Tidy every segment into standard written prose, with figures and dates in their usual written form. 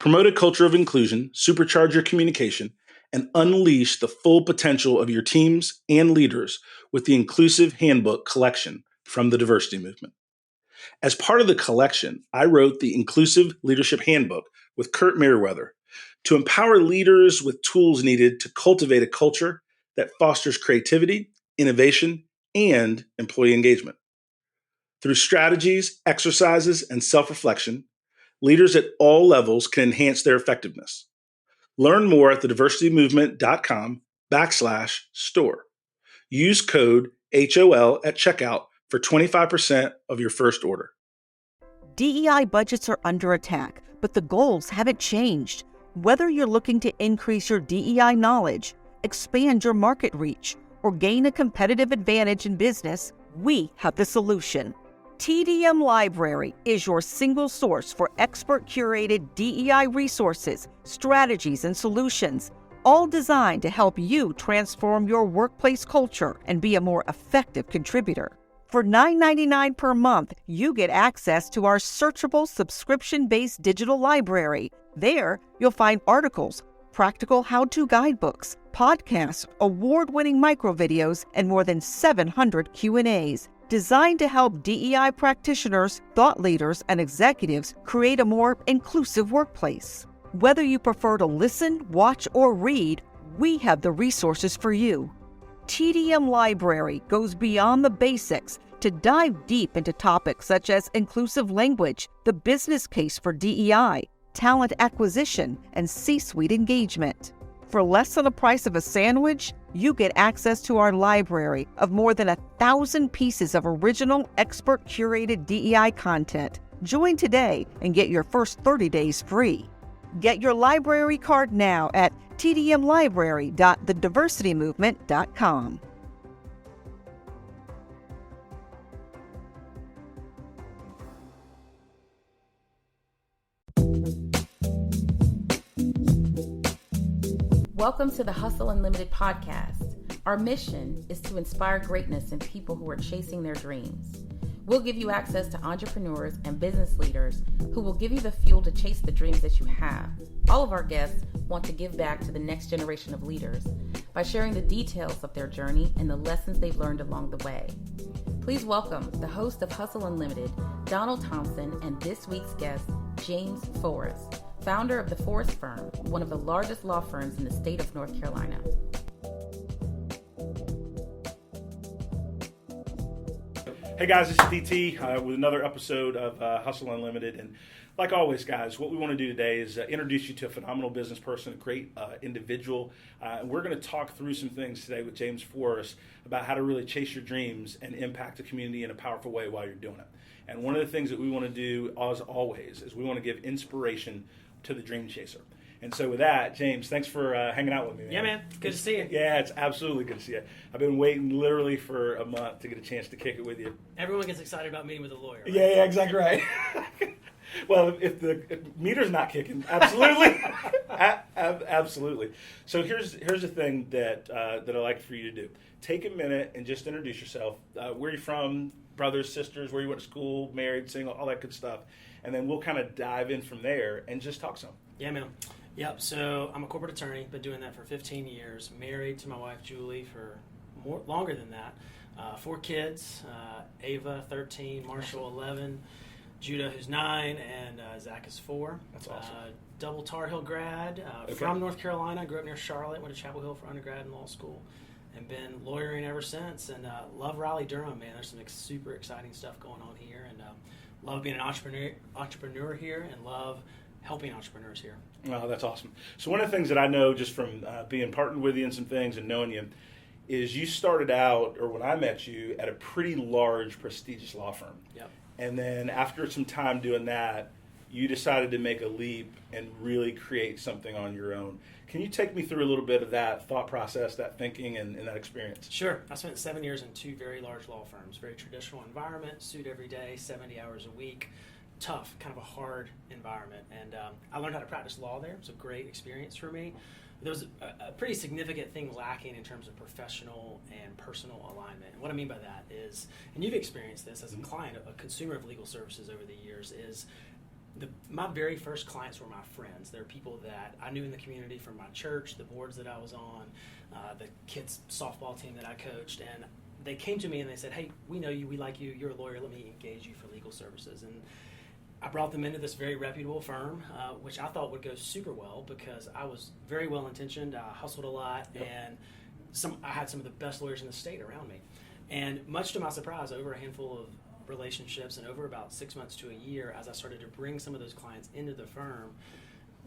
Promote a culture of inclusion, supercharge your communication, and unleash the full potential of your teams and leaders with the Inclusive Handbook collection from the Diversity Movement. As part of the collection, I wrote the Inclusive Leadership Handbook with Kurt Merriweather to empower leaders with tools needed to cultivate a culture that fosters creativity, innovation, and employee engagement. Through strategies, exercises, and self-reflection, leaders at all levels can enhance their effectiveness. Learn more at thediversitymovement.com/store. Use code HOL at checkout for 25% of your first order. DEI budgets are under attack, but the goals haven't changed. Whether you're looking to increase your DEI knowledge, expand your market reach, or gain a competitive advantage in business, we have the solution. TDM Library is your single source for expert-curated DEI resources, strategies, and solutions, all designed to help you transform your workplace culture and be a more effective contributor. For $9.99 per month, you get access to our searchable subscription-based digital library. There, you'll find articles, practical how-to guidebooks, podcasts, award-winning microvideos, and more than 700 Q&As, designed to help DEI practitioners, thought leaders, and executives create a more inclusive workplace. Whether you prefer to listen, watch, or read, we have the resources for you. TDM Library goes beyond the basics to dive deep into topics such as inclusive language, the business case for DEI, talent acquisition, and C-suite engagement. For less than the price of a sandwich, you get access to our library of more than 1,000 pieces of original, expert-curated DEI content. Join today and get your first 30 days free. Get your library card now at tdmlibrary.thediversitymovement.com. Welcome to the Hustle Unlimited podcast. Our mission is to inspire greatness in people who are chasing their dreams. We'll give you access to entrepreneurs and business leaders who will give you the fuel to chase the dreams that you have. All of our guests want to give back to the next generation of leaders by sharing the details of their journey and the lessons they've learned along the way. Please welcome the host of Hustle Unlimited, Donald Thompson, and this week's guest, James Forrest, founder of the Forrest Firm, one of the largest law firms in the state of North Carolina. Hey guys, this is DT with another episode of Hustle Unlimited. And like always, guys, what we want to do today is introduce you to a phenomenal business person, a great individual. And we're going to talk through some things today with James Forrest about how to really chase your dreams and impact the community in a powerful way while you're doing it. And one of the things that we want to do, as always, is we want to give inspiration to the dream chaser. And so with that, James, thanks for hanging out with me, man. Yeah, man. Good to see you. Yeah, it's absolutely good to see you. I've been waiting literally for a month to get a chance to kick it with you. Everyone gets excited about meeting with a lawyer, right? Yeah, exactly right. Well, if the meter's not kicking, absolutely. Absolutely. So here's the thing that I'd like for you to do. Take a minute and just introduce yourself. Where are you from? Brothers, sisters, where you went to school, married, single, all that good stuff. And then we'll kind of dive in from there and just talk some. Yeah, man. Yep, so I'm a corporate attorney, been doing that for 15 years, married to my wife Julie for longer than that. 4 kids, Ava 13, Marshall 11, Judah who's 9, and Zach is 4. That's awesome. Double Tar Heel grad, Okay. from North Carolina, grew up near Charlotte, went to Chapel Hill for undergrad and law school, and been lawyering ever since, and love Raleigh-Durham, man. There's some super exciting stuff going on here, and love being an entrepreneur here, and love helping entrepreneurs here. Oh, that's awesome. So one of the things that I know just from being partnered with you and some things and knowing you is you started out, or when I met you, at a pretty large, prestigious law firm. Yep. And then after some time doing that, you decided to make a leap and really create something on your own. Can you take me through a little bit of that thought process, that thinking, and that experience? Sure. I spent 7 years in 2 very large law firms, very traditional environment, suit every day, 70 hours a week. Tough, kind of a hard environment, and I learned how to practice law there. It was a great experience for me. There was a pretty significant thing lacking in terms of professional and personal alignment. And what I mean by that is, and you've experienced this as a client, a consumer of legal services over the years, is My very first clients were my friends. They're people that I knew in the community from my church, the boards that I was on, the kids' softball team that I coached, and they came to me and they said, "Hey, we know you, we like you, you're a lawyer, let me engage you for legal services." And I brought them into this very reputable firm, which I thought would go super well because I was very well intentioned. I hustled a lot, and I had some of the best lawyers in the state around me. And much to my surprise, over a handful of relationships and over about 6 months to a year, as I started to bring some of those clients into the firm,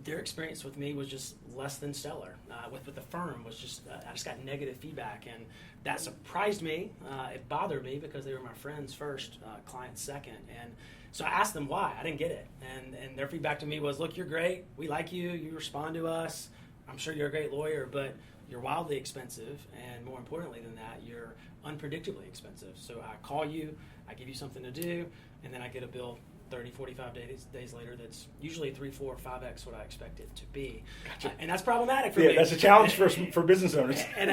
their experience with me was just less than stellar. With the firm was just, I just got negative feedback, and that surprised me. It bothered me because they were my friends first, clients second, and so I asked them why. I didn't get it, and their feedback to me was, "Look, you're great. We like you. You respond to us. I'm sure you're a great lawyer, but you're wildly expensive, and more importantly than that, you're unpredictably expensive. So I call you, I give you something to do, and then I get a bill 30, 45 days later that's usually 3, 4, 5x what I expect it to be." Gotcha. And that's problematic for me. Yeah, that's a challenge for business owners. And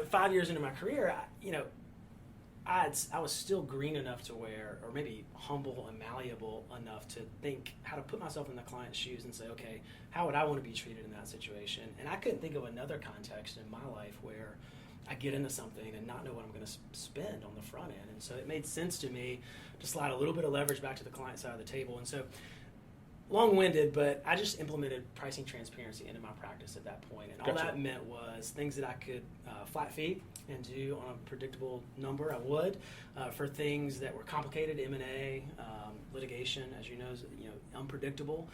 5 years into my career, I was still green enough to where, or maybe humble and malleable enough to think how to put myself in the client's shoes and say, okay, how would I want to be treated in that situation? And I couldn't think of another context in my life where I get into something and not know what I'm going to spend on the front end. And so it made sense to me to slide a little bit of leverage back to the client side of the table. And so, long-winded, but I just implemented pricing transparency into my practice at that point. And all that meant was things that I could flat fee and do on a predictable number, I would. For things that were complicated, M&A, litigation, as you know, is unpredictable,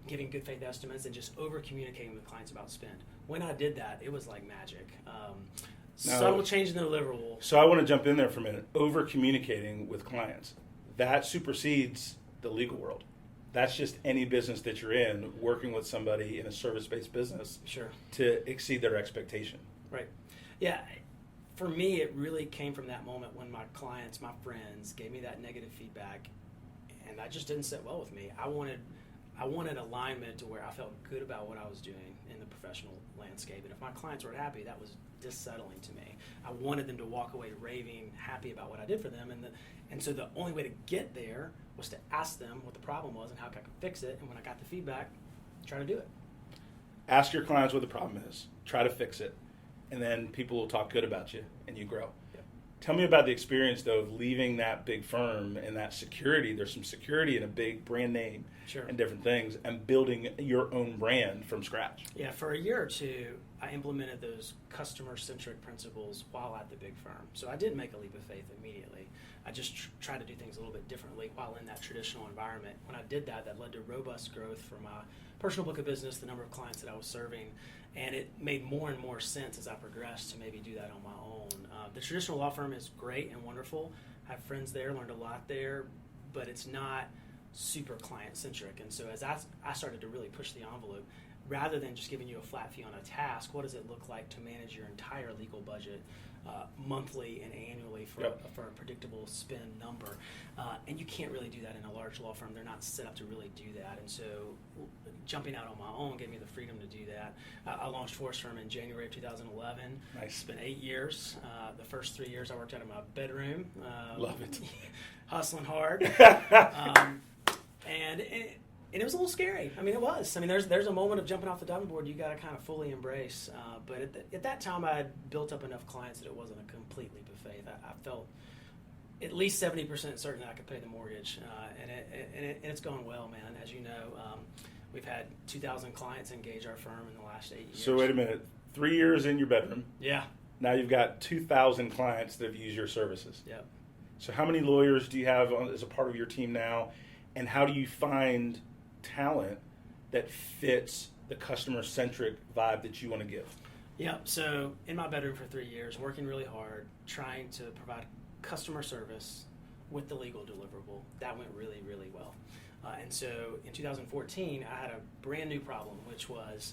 giving good faith estimates and just over-communicating with clients about spend. When I did that, it was like magic. Subtle change in the deliverable. So I want to jump in there for a minute. Over-communicating with clients. That supersedes the legal world. That's just any business that you're in, working with somebody in a service-based business to exceed their expectation. Right. Yeah. For me, it really came from that moment when my clients, my friends, gave me that negative feedback, and that just didn't sit well with me. I wanted alignment to where I felt good about what I was doing in the professional landscape, and if my clients weren't happy, that was dissettling to me. I wanted them to walk away raving happy about what I did for them, and so the only way to get there was to ask them what the problem was and how I could fix it, and when I got the feedback, try to do it. Ask your clients what the problem is, try to fix it, and then people will talk good about you and you grow. Yep. Tell me about the experience, though, of leaving that big firm and that security. There's some security in a big brand name and different things, and building your own brand from scratch. Yeah, for a year or two, I implemented those customer-centric principles while at the big firm. So I did make a leap of faith immediately. I just tried to do things a little bit differently while in that traditional environment. When I did that, that led to robust growth for my personal book of business, the number of clients that I was serving, and it made more and more sense as I progressed to maybe do that on my own. The traditional law firm is great and wonderful. I have friends there, learned a lot there, but it's not super client-centric. And so as I started to really push the envelope, rather than just giving you a flat fee on a task, what does it look like to manage your entire legal budget monthly and annually for a predictable spend number? And you can't really do that in a large law firm. They're not set up to really do that. And so jumping out on my own gave me the freedom to do that. I launched Forrest Firm in January of 2011. Nice. It's been 8 years. The first 3 years I worked out of my bedroom. Love it. Hustling hard. And it was a little scary. I mean, it was. I mean, there's a moment of jumping off the diving board you got to kind of fully embrace. But at that time, I had built up enough clients that it wasn't a complete leap of faith. I felt at least 70% certain that I could pay the mortgage, and it's gone well, man. As you know, we've had 2,000 clients engage our firm in the last 8 years. So wait a minute, 3 years in your bedroom. Yeah. Now you've got 2,000 clients that have used your services. Yep. So how many lawyers do you have as a part of your team now, and how do you find talent that fits the customer-centric vibe that you want to give? Yeah, so in my bedroom for 3 years, working really hard, trying to provide customer service with the legal deliverable. That went really, really well. And so in 2014, I had a brand new problem, which was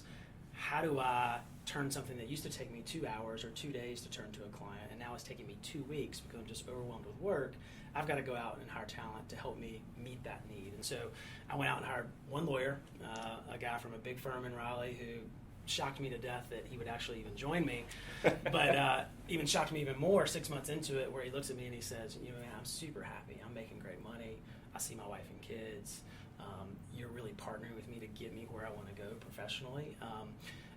how do I turn something that used to take me 2 hours or 2 days to turn to a client, and now it's taking me 2 weeks because I'm just overwhelmed with work. I've got to go out and hire talent to help me meet that need. And so I went out and hired one lawyer, a guy from a big firm in Raleigh who shocked me to death that he would actually even join me. But even shocked me even more 6 months into it, where he looks at me and he says, man, I'm super happy. I'm making great money. I see my wife and kids. you're really partnering with me to get me where I want to go professionally.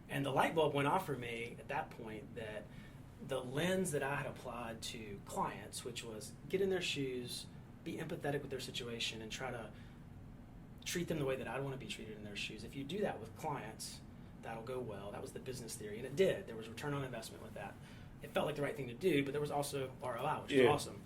And the light bulb went off for me at that point that the lens that I had applied to clients, which was get in their shoes, be empathetic with their situation, and try to treat them the way that I want to be treated in their shoes. If you do that with clients, that'll go well. That was the business theory, and it did. There was return on investment with that. It felt like the right thing to do, but there was also ROI, which is awesome.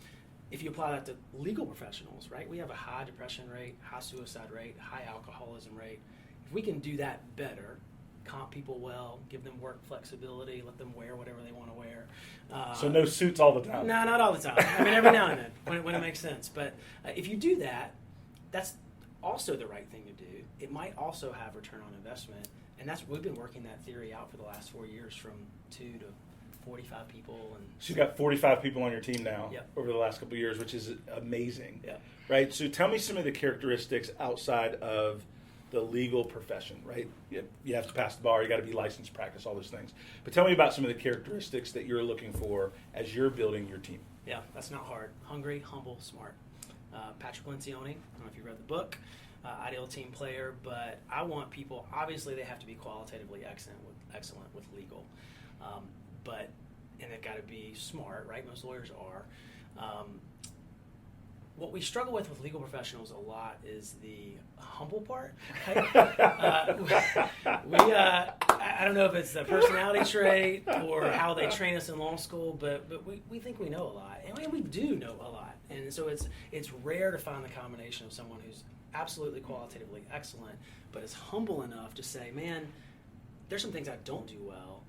If you apply that to legal professionals, right, we have a high depression rate, high suicide rate, high alcoholism rate. If we can do that better, comp people well, give them work flexibility, let them wear whatever they want to wear. So no suits all the time. No, not all the time. I mean, every now and then when it makes sense. But if you do that, that's also the right thing to do. It might also have return on investment, and we've been working that theory out for the last 4 years, from 2 to 45 people. And so you've got 45 people on your team now. Yep. Over the last couple of years, which is amazing. Yeah. Right. So tell me some of the characteristics outside of the legal profession. Right. You have to pass the bar. You got to be licensed, practice all those things. But tell me about some of the characteristics that you're looking for as you're building your team. Yeah, that's not hard. Hungry, humble, smart. Patrick Lencioni, I don't know if you read the book, ideal team player, but I want people, obviously they have to be qualitatively excellent with legal, and they've got to be smart, right? Most lawyers are. What we struggle with legal professionals a lot is the humble part. Right? I don't know if it's the personality trait or how they train us in law school, but we think we know a lot, and we do know a lot. And so it's rare to find the combination of someone who's absolutely qualitatively excellent, but is humble enough to say, man, there's some things I don't do well.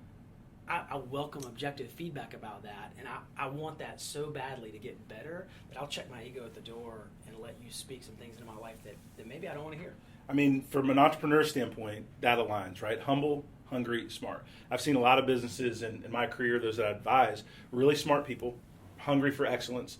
I welcome objective feedback about that, and I want that so badly to get better that I'll check my ego at the door and let you speak some things into my life that maybe I don't want to hear. I mean, from an entrepreneur standpoint, that aligns, right? Humble, hungry, smart. I've seen a lot of businesses in my career, those that I advise, really smart people, hungry for excellence,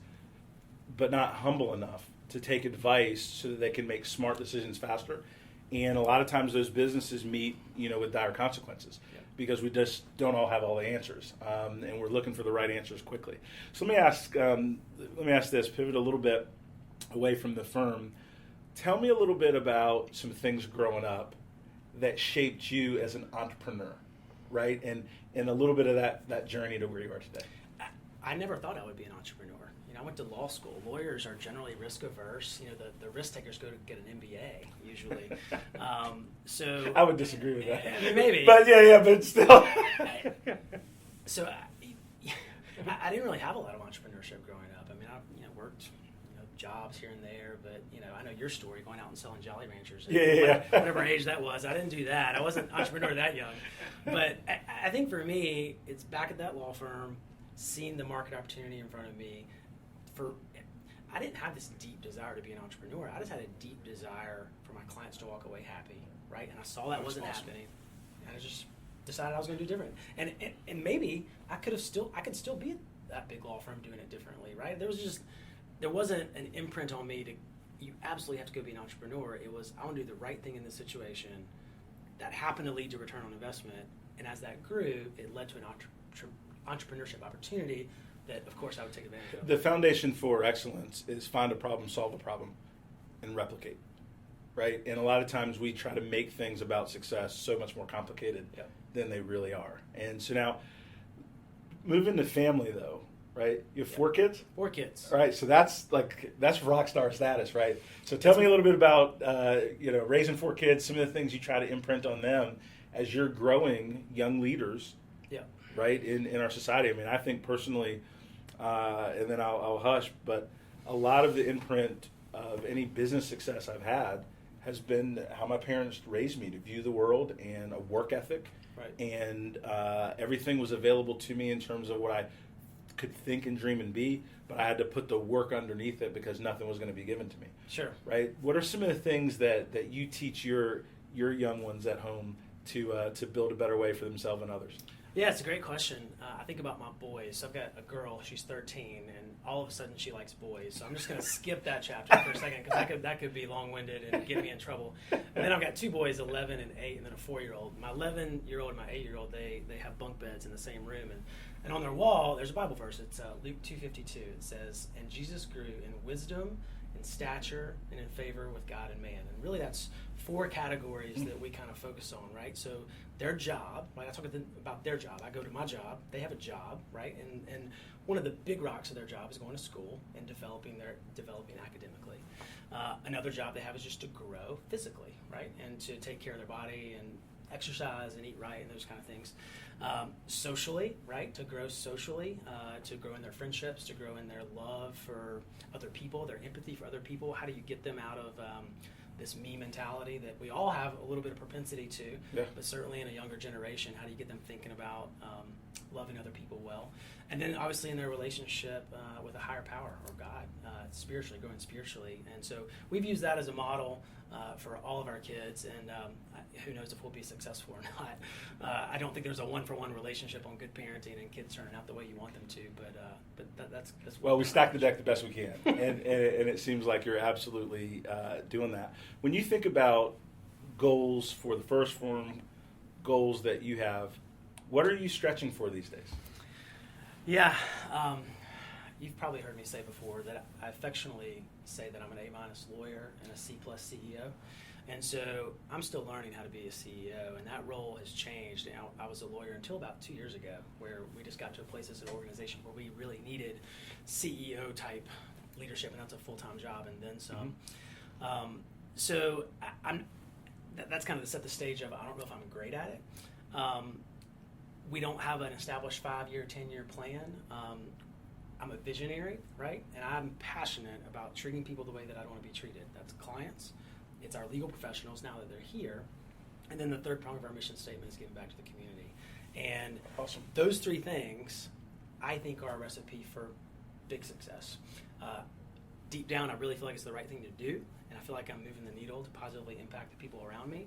but not humble enough to take advice so that they can make smart decisions faster. And a lot of times those businesses meet, with dire consequences. Yeah. Because we just don't all have all the answers, and we're looking for the right answers quickly. So let me ask this, pivot a little bit away from the firm. Tell me a little bit about some things growing up that shaped you as an entrepreneur, right? And a little bit of that journey to where you are today. I never thought I would be an entrepreneur. I went to law school. Lawyers are generally risk averse. The risk takers go to get an MBA usually. So I would disagree with that. I mean, maybe. But but still. So I didn't really have a lot of entrepreneurship growing up. I mean, I worked jobs here and there, but I know your story, going out and selling Jolly Ranchers. Whatever age that was, I didn't do that. I wasn't an entrepreneur that young. But I think for me, it's back at that law firm, seeing the market opportunity in front of me. I didn't have this deep desire to be an entrepreneur. I just had a deep desire for my clients to walk away happy, right? And I saw that wasn't happening, and I just decided I was going to do different. And maybe I could still be at that big law firm doing it differently, right? There wasn't an imprint on me you absolutely have to go be an entrepreneur. It was, I want to do the right thing in this situation. That happened to lead to return on investment, and as that grew, it led to an entrepreneurship opportunity that, of course, I would take advantage of. The foundation for excellence is find a problem, solve a problem, and replicate, right? And a lot of times we try to make things about success so much more complicated than they really are. And so now, moving to family, though, right? You have 4 kids? 4 kids. All right, so that's rock star status, right? So tell me a little bit about, raising 4 kids, some of the things you try to imprint on them as you're growing young leaders, right, in our society. I mean, I think personally, and then I'll hush, but a lot of the imprint of any business success I've had has been how my parents raised me to view the world and a work ethic. Right. And everything was available to me in terms of what I could think and dream and be, but I had to put the work underneath it because nothing was going to be given to me. Sure. Right? What are some of the things that you teach your young ones at home to build a better way for themselves and others? Yeah, it's a great question. I think about my boys. So I've got a girl, she's 13, and all of a sudden she likes boys. So I'm just going to skip that chapter for a second because that could be long-winded and get me in trouble. And then I've got 2 boys, 11 and 8, and then a 4-year-old. My 11-year-old and my 8-year-old, they have bunk beds in the same room. And on their wall, there's a Bible verse. It's Luke 2:52. It says, "And Jesus grew in wisdom, in stature, and in favor with God and man. And really that's 4 categories that we kind of focus on, right? So their job, like I talk about their job. I go to my job, they have a job, right? And one of the big rocks of their job is going to school and developing academically. Another job they have is just to grow physically, right? And to take care of their body and exercise and eat right and those kind of things. Socially, right? To grow socially, to grow in their friendships, to grow in their love for other people, their empathy for other people. How do you get them out of this me mentality that we all have a little bit of propensity to, but certainly in a younger generation, how do you get them thinking about loving other people well? And then obviously in their relationship with a higher power or God, spiritually, growing spiritually. And so we've used that as a model for all of our kids, and who knows if we'll be successful or not. I don't think there's a one-for-one relationship on good parenting and kids turning out the way you want them to, but that's well, we stack the deck the best we can, and it seems like you're absolutely doing that. When you think about goals for the First Form, goals that you have, what are you stretching for these days? Yeah, you've probably heard me say before that I affectionately say that I'm an A- lawyer and a C+ CEO. And so I'm still learning how to be a CEO, and that role has changed. Now, I was a lawyer until about 2 years ago, where we just got to a place as an organization where we really needed CEO-type leadership, and that's a full-time job and then some. So that's kind of to set the stage of I don't know if I'm great at it. We don't have an established 5-year, 10-year plan. I'm a visionary, right? And I'm passionate about treating people the way that I want to be treated. That's clients. It's our legal professionals now that they're here. And then the third prong of our mission statement is giving back to the community. And awesome. Those 3 things, I think, are a recipe for big success. Deep down, I really feel like it's the right thing to do, and I feel like I'm moving the needle to positively impact the people around me.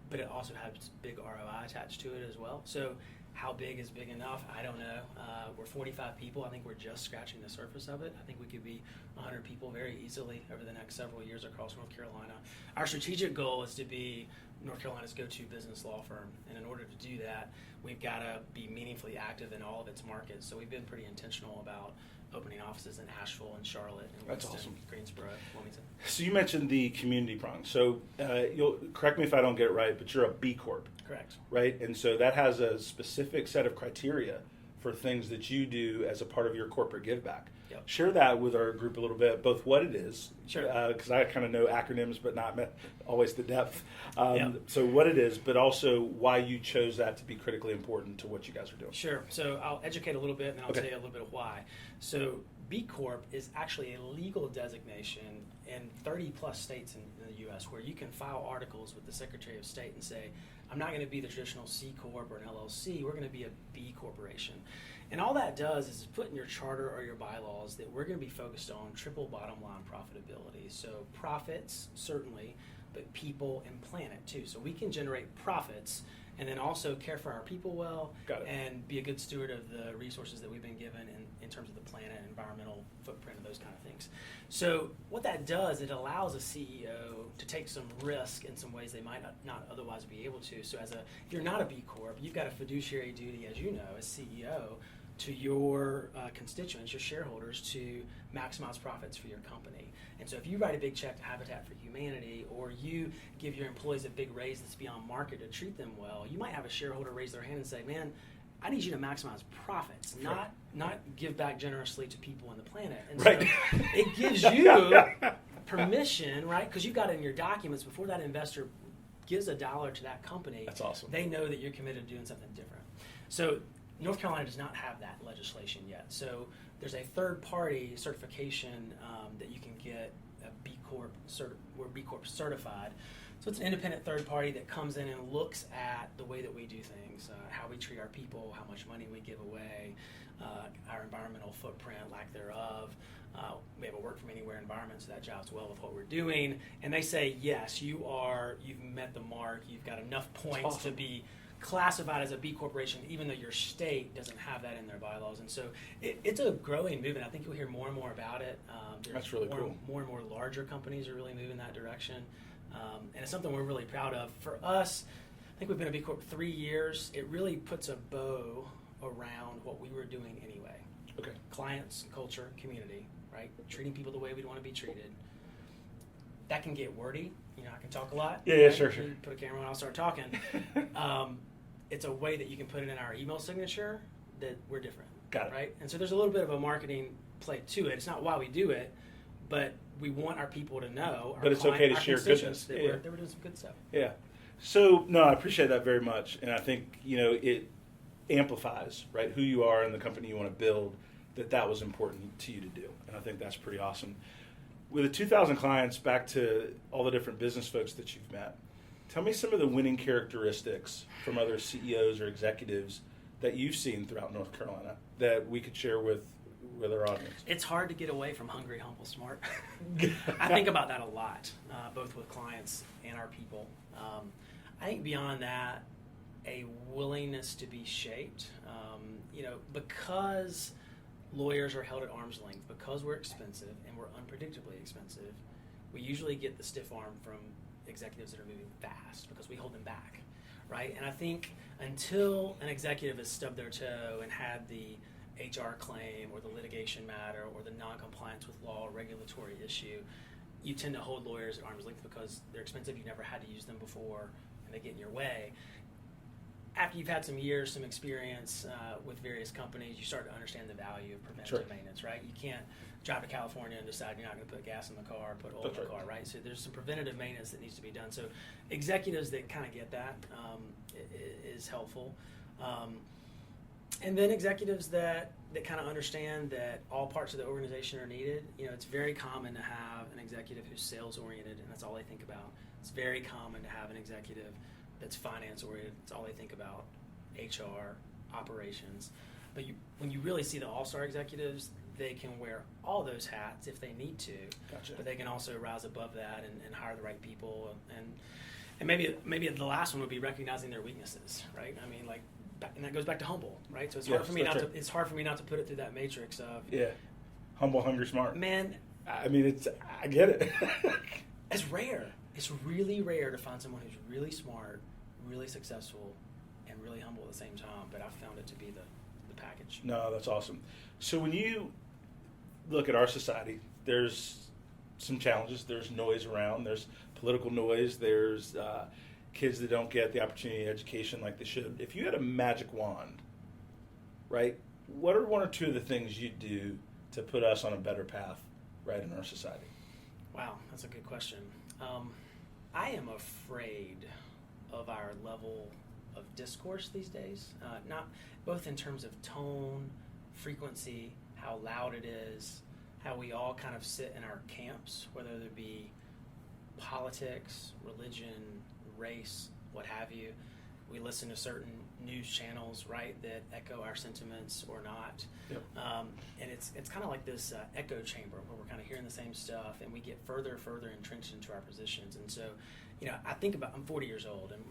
But it also has big ROI attached to it as well. So how big is big enough? I don't know. We're 45 people. I think we're just scratching the surface of it. I think we could be 100 people very easily over the next several years across North Carolina. Our strategic goal is to be North Carolina's go-to business law firm. And in order to do that, we've got to be meaningfully active in all of its markets. So we've been pretty intentional about opening offices in Asheville and Charlotte and That's Winston, awesome. Greensboro, Wilmington. So you mentioned the community prong. So you'll correct me if I don't get it right, but you're a B Corp. Correct. Right? And so that has a specific set of criteria for things that you do as a part of your corporate give back. Yep. Share that with our group a little bit, both what it is, Sure. Because I kind of know acronyms, but not always the depth. Yep. So what it is, but also why you chose that to be critically important to what you guys are doing. Sure. So I'll educate a little bit, and then I'll Okay. tell you a little bit of why. So B Corp is actually a legal designation in 30 plus states in the U.S. where you can file articles with the Secretary of State and say, I'm not going to be the traditional C Corp or an LLC, we're going to be a B Corporation. And all that does is put in your charter or your bylaws that we're going to be focused on triple bottom line profitability. So profits, certainly, but people and planet too. So we can generate profits and then also care for our people well and be a good steward of the resources that we've been given in terms of the planet, environmental footprint, and those kind of things. So what that does, it allows a CEO to take some risk in some ways they might not otherwise be able to. So if you're not a B Corp, you've got a fiduciary duty, as you know, as CEO, to your constituents, your shareholders, to maximize profits for your company. And so if you write a big check to Habitat for Humanity, or you give your employees a big raise that's beyond market to treat them well, you might have a shareholder raise their hand and say, man, I need you to maximize profits, not give back generously to people on the planet. And so it gives you permission, right? Because you've got it in your documents before that investor gives $1 to that company. That's awesome. They know that you're committed to doing something different. So North Carolina does not have that legislation yet. So there's a third-party certification that you can get a B Corp we're B Corp certified. So it's an independent third party that comes in and looks at the way that we do things, how we treat our people, how much money we give away, our environmental footprint, lack thereof. We have a work from anywhere environment, so that jives well with what we're doing. And they say, yes, you've met the mark, you've got enough points to be classified as a B Corporation, even though your state doesn't have that in their bylaws. And so it's a growing movement. I think you'll hear more and more about it. That's really cool. More and more larger companies are really moving that direction. And it's something we're really proud of. For us, I think we've been a B Corp 3 years. It really puts a bow around what we were doing anyway. Okay. Clients, culture, community, right? Treating people the way we'd want to be treated. that can get wordy. I can talk a lot. Yeah, sure. You put a camera on, I'll start talking. It's a way that you can put it in our email signature that we're different. Got it. Right? And so there's a little bit of a marketing play to it. It's not why we do it, but we want our people to know. But it's okay to share goodness. That we're doing some good stuff. Yeah. So, no, I appreciate that very much. And I think, it amplifies, right, who you are and the company you want to build, that was important to you to do. And I think that's pretty awesome. With the 2,000 clients, back to all the different business folks that you've met, tell me some of the winning characteristics from other CEOs or executives that you've seen throughout North Carolina that we could share with our audience. It's hard to get away from hungry, humble, smart. I think about that a lot, both with clients and our people. I think beyond that, a willingness to be shaped. Because lawyers are held at arm's length, because we're expensive and we're unpredictably expensive, we usually get the stiff arm from executives that are moving fast because we hold them back, right? And I think until an executive has stubbed their toe and had the HR claim or the litigation matter or the non-compliance with law or regulatory issue, you tend to hold lawyers at arm's length because they're expensive, you've never had to use them before, and they get in your way. After you've had some years, some experience with various companies, you start to understand the value of preventative maintenance, right? You can't drive to California and decide you're not going to put gas in the car, put oil in the car, right? So there's some preventative maintenance that needs to be done. So executives that kind of get that is helpful. And then executives that kind of understand that all parts of the organization are needed. It's very common to have an executive who's sales oriented and that's all they think about. It's very common to have an executive that's finance oriented. It's all they think about, HR, operations. But when you really see the all-star executives, they can wear all those hats if they need to. Gotcha. But they can also rise above that and hire the right people. And maybe the last one would be recognizing their weaknesses, right? I mean, and that goes back to humble, right? So it's hard for me not to put it through that matrix of humble, hungry, smart. Man, I mean, I get it. It's rare. It's really rare to find someone who's really smart, really successful, and really humble at the same time. But I've found it to be the package. No, that's awesome. So when you look at our society, there's some challenges. There's noise around. There's political noise. There's kids that don't get the opportunity of education like they should. If you had a magic wand, right, what are one or two of the things you'd do to put us on a better path, right, in our society? Wow, that's a good question. I am afraid of our level of discourse these days, not both in terms of tone, frequency, how loud it is, how we all kind of sit in our camps, whether it be politics, religion, race, what have you. We listen to certain news channels, right, that echo our sentiments or not. Yep. And it's kind of like this echo chamber where we're kind of hearing the same stuff and we get further and further entrenched into our positions. And so, I think I'm 40 years old, and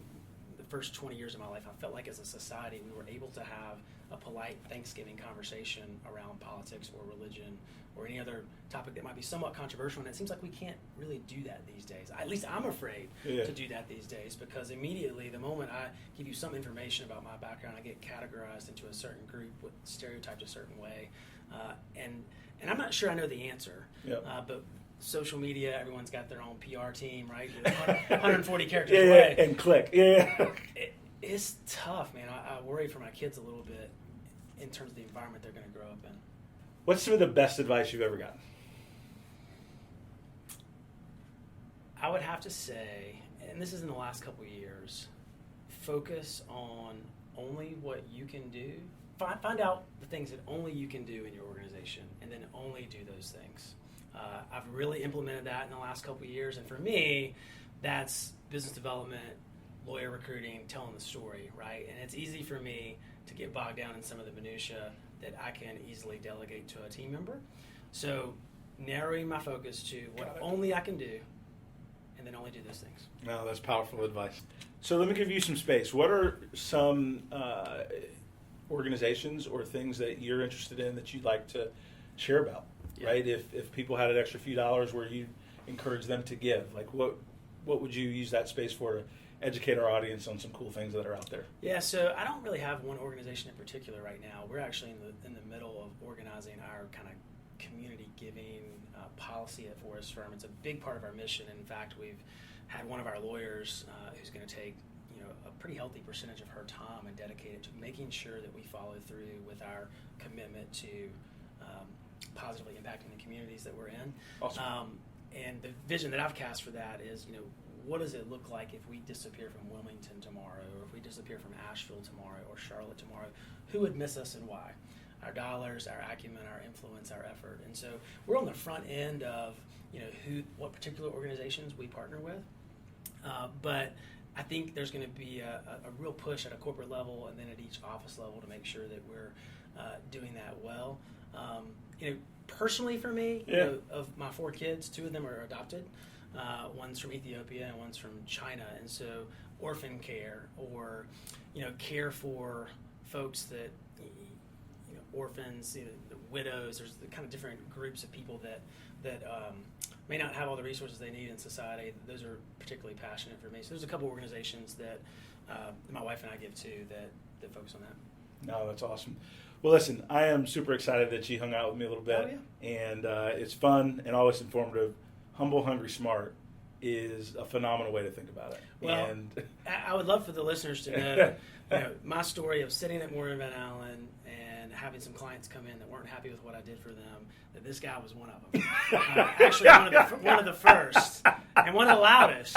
the first 20 years of my life, I felt like as a society we were able to have a polite Thanksgiving conversation around politics or religion or any other topic that might be somewhat controversial, and it seems like we can't really do that these days. At least I'm afraid to do that these days, because immediately the moment I give you some information about my background, I get categorized into a certain group, with stereotyped a certain way, and I'm not sure I know the answer. Yep. But social media, everyone's got their own PR team, right? 140 characters away. And click. It's tough, man. I worry for my kids a little bit in terms of the environment they're going to grow up in. What's some of the best advice you've ever gotten? I would have to say, and this is in the last couple of years, focus on only what you can do. Find out the things that only you can do in your organization, and then only do those things. I've really implemented that in the last couple of years, and for me, that's business development, lawyer recruiting, telling the story, right? And it's easy for me to get bogged down in some of the minutia that I can easily delegate to a team member. So narrowing my focus to what only I can do, and then only do those things. No, that's powerful advice. So let me give you some space. What are some organizations or things that you're interested in that you'd like to share about, right? If people had an extra few dollars where you encourage them to give, like what would you use that space for to educate our audience on some cool things that are out there? Yeah, so I don't really have one organization in particular right now. We're actually in the middle of organizing our kind of community giving policy at Forrest Firm. It's a big part of our mission. In fact, we've had one of our lawyers who's going to take a pretty healthy percentage of her time and dedicate it to making sure that we follow through with our commitment to positively impacting the communities that we're in. Awesome. And the vision that I've cast for that is, what does it look like if we disappear from Wilmington tomorrow, or if we disappear from Asheville tomorrow, or Charlotte tomorrow? Who would miss us and why? Our dollars, our acumen, our influence, our effort. And so we're on the front end of what particular organizations we partner with. But I think there's going to be a real push at a corporate level and then at each office level to make sure that we're doing that well. Personally for me, of my 4 kids, 2 of them are adopted. One's from Ethiopia and one's from China. And so orphan care, or care for folks that orphans, the widows. There's the kind of different groups of people that may not have all the resources they need in society. Those are particularly passionate for me. So there's a couple organizations that my wife and I give to that focus on that. No, that's awesome. Well, listen, I am super excited that you hung out with me a little bit. Oh, yeah. And it's fun and always informative. Humble, hungry, smart is a phenomenal way to think about it. Well, and I would love for the listeners to know, my story of sitting at Morgan Van Allen and having some clients come in that weren't happy with what I did for them, that this guy was one of them. Actually, one of the first and one of the loudest.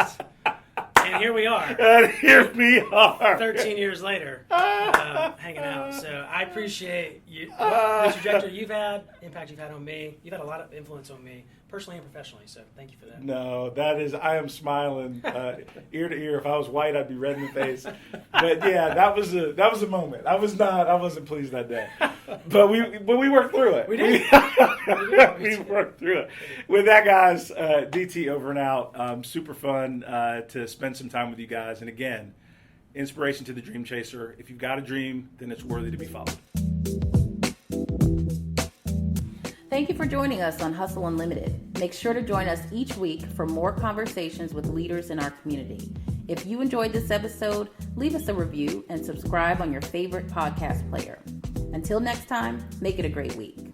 And here we are. And here we are. 13 years later, hanging out. So I appreciate you, the trajectory you've had, impact you've had on me. You've had a lot of influence on me, personally and professionally. So thank you for that. No, I am smiling ear to ear. If I was white, I'd be red in the face. But yeah, that was a moment. I wasn't pleased that day. But we worked through it. We did. We worked through it. With that, guys, DT over and out. Super fun to spend some time with you guys. And again, inspiration to the dream chaser. If you've got a dream, then it's worthy to be followed. Thank you for joining us on Hustle Unlimited. Make sure to join us each week for more conversations with leaders in our community. If you enjoyed this episode, leave us a review and subscribe on your favorite podcast player. Until next time, make it a great week.